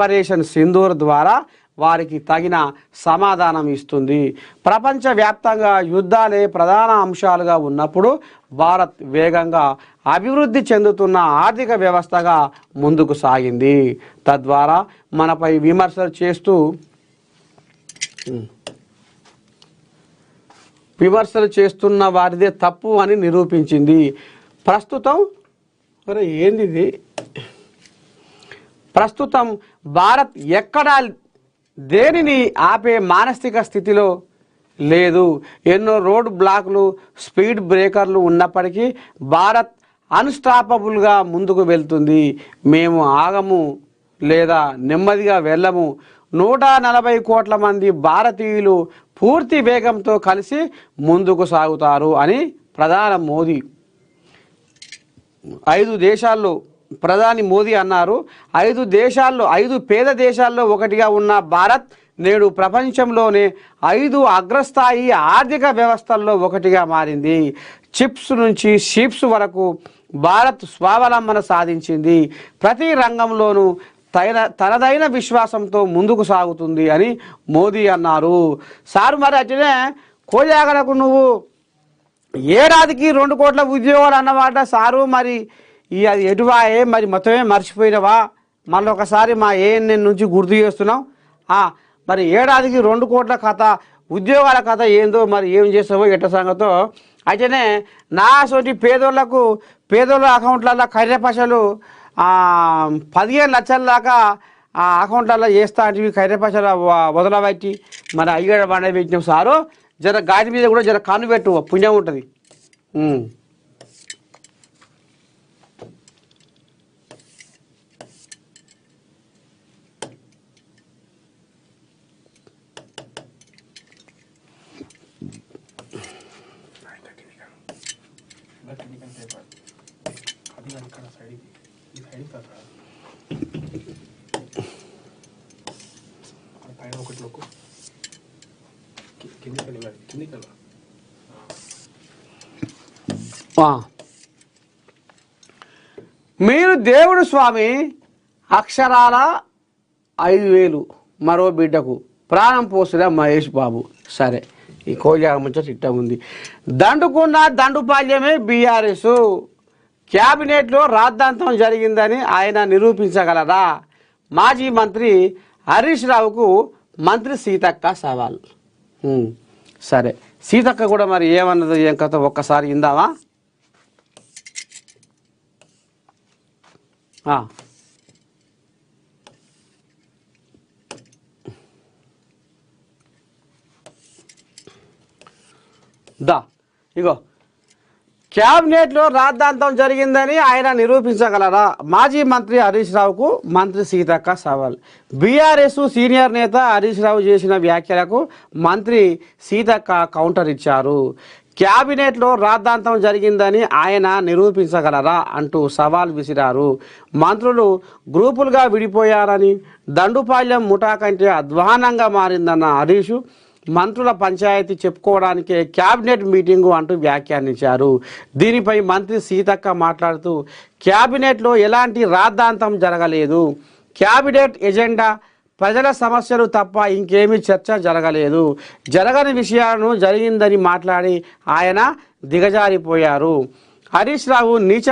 Operation Sindoor ద్వారా వారికి తగిన సమాధానం ఇస్తుంది. ప్రపంచవ్యాప్తంగా యుద్ధాలే ప్రధాన అంశాలుగా ఉన్నప్పుడు భారత్ వేగంగా అభివృద్ధి చెందుతున్న ఆర్థిక వ్యవస్థగా ముందుకు సాగింది. తద్వారా మనపై విమర్శలు చేస్తున్న వారిదే తప్పు అని నిరూపించింది. ప్రస్తుతం భారత్ ఎక్కడా దేనిని ఆపే మానసిక స్థితిలో లేదు. ఎన్నో రోడ్ బ్లాక్లు, స్పీడ్ బ్రేకర్లు ఉన్నప్పటికీ భారత్ అన్స్టాపబుల్గా ముందుకు వెళ్తుంది. మేము ఆగము లేదా నెమ్మదిగా వెళ్ళము. 140 కోట్ల మంది భారతీయులు పూర్తి వేగంతో కలిసి ముందుకు సాగుతారు అని ప్రధాని మోదీ అన్నారు. 5 పేద దేశాల్లో ఒకటిగా ఉన్న భారత్ నేడు ప్రపంచంలోనే 5 అగ్రస్థాయి ఆర్థిక వ్యవస్థల్లో ఒకటిగా మారింది. చిప్స్ నుంచి షిప్స్ వరకు భారత్ స్వావలంబన సాధించింది. ప్రతి రంగంలోనూ తనదైన విశ్వాసంతో ముందుకు సాగుతుంది అని మోదీ అన్నారు. సారు మరి అట్లనే కోజాగరకు నువ్వు ఏడాదికి 2 కోట్ల ఉద్యోగాలు అన్నమాట సారు. మరి అది ఎటువాయే మరి మొత్తమే మర్చిపోయినవా? మళ్ళీ ఒకసారి మా ఏఎన్ఎన్ నుంచి గుర్తు చేస్తున్నాం. మరి ఏడాదికి 2 కోట్ల కథ, ఉద్యోగాల కథ ఏందో, మరి ఏం చేస్తావో ఎట్ట సంగతో. అయితేనే నా సోటి పేదోళ్ళ అకౌంట్లలో కర్రెపశలు 15 లక్షల దాకా ఆ అకౌంట్లలో చేస్తా అంటే కర్రెపశలు వదలబట్టి మరి అయ్యడ బండ పెట్టినాం సారు. జర గాడి మీద కూడా జర కన్ను పెట్టు, పుణ్యం ఉంటుంది. మీరు దేవుడు స్వామి, అక్షరాల 5,000 మరో బిడ్డకు ప్రాణం పోసిన మహేష్ బాబు. సరే, ఈ కోజా ముచ్చట ఇట్ట ఉంది. దండుకున్న దండుపాల్యమే బీఆర్ఎస్. క్యాబినెట్లో రాద్ధాంతం జరిగిందని ఆయన నిరూపించగలరా? మాజీ మంత్రి హరీష్ రావుకు మంత్రి సీతక్క సవాల్. సరే, సీతక్క కూడా మరి ఏమన్నది, ఏం కథ ఒక్కసారి ఇందామా? ఇగో, క్యాబినెట్లో రాద్ధాంతం జరిగిందని ఆయన నిరూపించగలరా? మాజీ మంత్రి హరీష్ రావుకు మంత్రి సీతక్క సవాల్. బీఆర్ఎస్ సీనియర్ నేత హరీష్ రావు చేసిన వ్యాఖ్యలకు మంత్రి సీతక్క కౌంటర్ ఇచ్చారు. క్యాబినెట్లో రాద్ధాంతం జరిగిందని ఆయన నిరూపించగలరా అంటూ సవాల్ విసిరారు. మంత్రులు గ్రూపులుగా విడిపోయారని, దండుపాల్యం ముఠా కంటే అధ్వానంగా మారిందన్న హరీష్ మంత్రుల పంచాయతీ చెప్పుకోవడానికే క్యాబినెట్ మీటింగు అంటూ వ్యాఖ్యానించారు. దీనిపై మంత్రి సీతక్క మాట్లాడుతూ, క్యాబినెట్లో ఎలాంటి రాద్ధాంతం జరగలేదు. క్యాబినెట్ ఎజెండా ప్రజల సమస్యలు తప్ప ఇంకేమీ చర్చ జరగలేదు. జరగని విషయాలను జరిగిందని మాట్లాడి ఆయన దిగజారిపోయారు. హరీష్ రావు నీచ